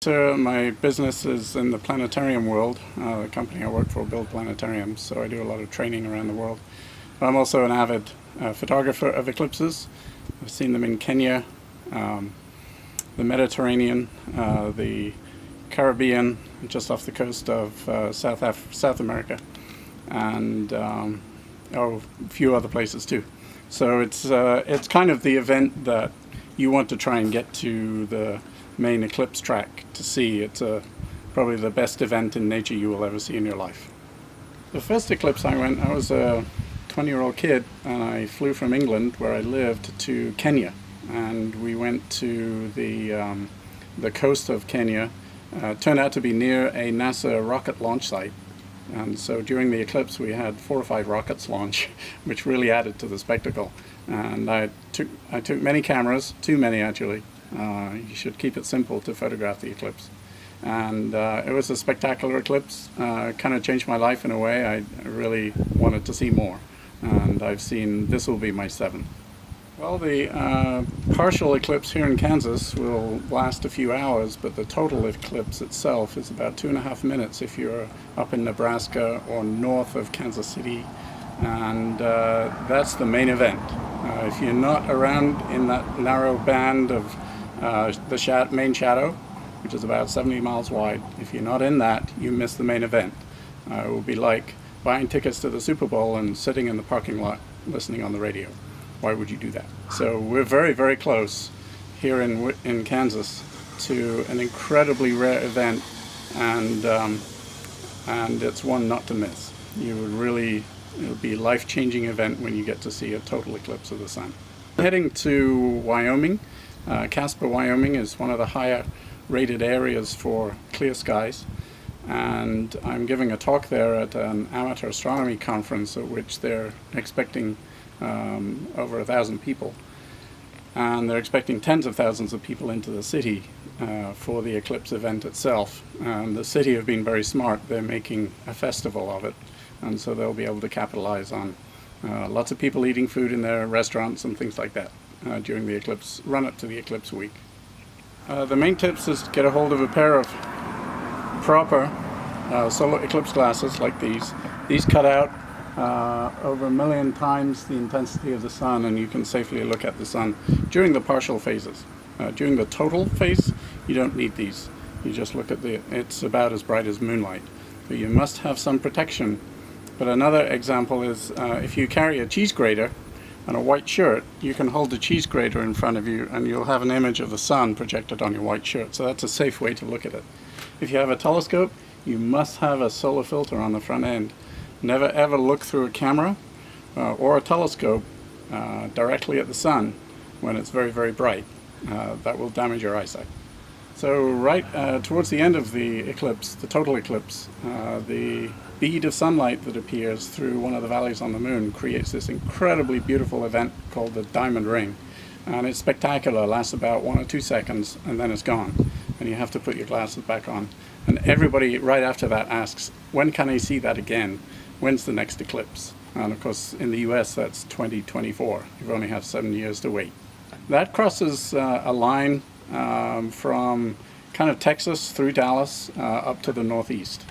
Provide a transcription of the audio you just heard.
My business is in the planetarium world. The company I work for builds planetariums, so I do a lot of training around the world. I'm also an avid photographer of eclipses. I've seen them in Kenya, the Mediterranean, the Caribbean, just off the coast of South America, and a few other places too. So it's kind of the event that you want to try and get to the main eclipse track to see. It's probably the best event in nature you will ever see in your life. The first eclipse I was a 20-year-old kid, and I flew from England, where I lived, to Kenya, and we went to the coast of Kenya. Turned out to be near a NASA rocket launch site, and so during the eclipse we had 4 or 5 rockets launch, which really added to the spectacle. And I took many cameras, too many actually. You should keep it simple to photograph the eclipse. And it was a spectacular eclipse. Kind of changed my life in a way. I really wanted to see more, and I've seen, this will be my 7th. Well, the partial eclipse here in Kansas will last a few hours, but the total eclipse itself is about 2.5 minutes if you're up in Nebraska or north of Kansas City, and that's the main event. If you're not around in that narrow band of the main shadow, which is about 70 miles wide, if you're not in that, you miss the main event. It will be like buying tickets to the Super Bowl and sitting in the parking lot listening on the radio. Why would you do that? So we're very, very close here in Kansas to an incredibly rare event, and it's one not to miss. It'll be a life-changing event when you get to see a total eclipse of the sun. Heading to Wyoming. Casper, Wyoming is one of the higher rated areas for clear skies, and I'm giving a talk there at an amateur astronomy conference at which they're expecting over 1,000 people, and they're expecting tens of thousands of people into the city for the eclipse event itself. And the city have been very smart. They're making a festival of it, and so they'll be able to capitalize on lots of people eating food in their restaurants and things like that during the eclipse, run up to the eclipse week. The main tips is to get a hold of a pair of proper solar eclipse glasses like these. These cut out over 1 million times the intensity of the sun, and you can safely look at the sun during the partial phases. During the total phase, you don't need these. You just look at it's about as bright as moonlight. But you must have some protection. But another example is if you carry a cheese grater and a white shirt, you can hold the cheese grater in front of you and you'll have an image of the sun projected on your white shirt. So that's a safe way to look at it. If you have a telescope, you must have a solar filter on the front end. Never ever look through a camera or a telescope directly at the sun when it's very, very bright. That will damage your eyesight. So right towards the end of the eclipse, the total eclipse, the bead of sunlight that appears through one of the valleys on the moon creates this incredibly beautiful event called the diamond ring. And it's spectacular, lasts about 1 or 2 seconds, and then it's gone. And you have to put your glasses back on. And everybody right after that asks, when can I see that again? When's the next eclipse? And of course, in the US, that's 2024. You only have 7 years to wait. That crosses a line from kind of Texas through Dallas up to the northeast.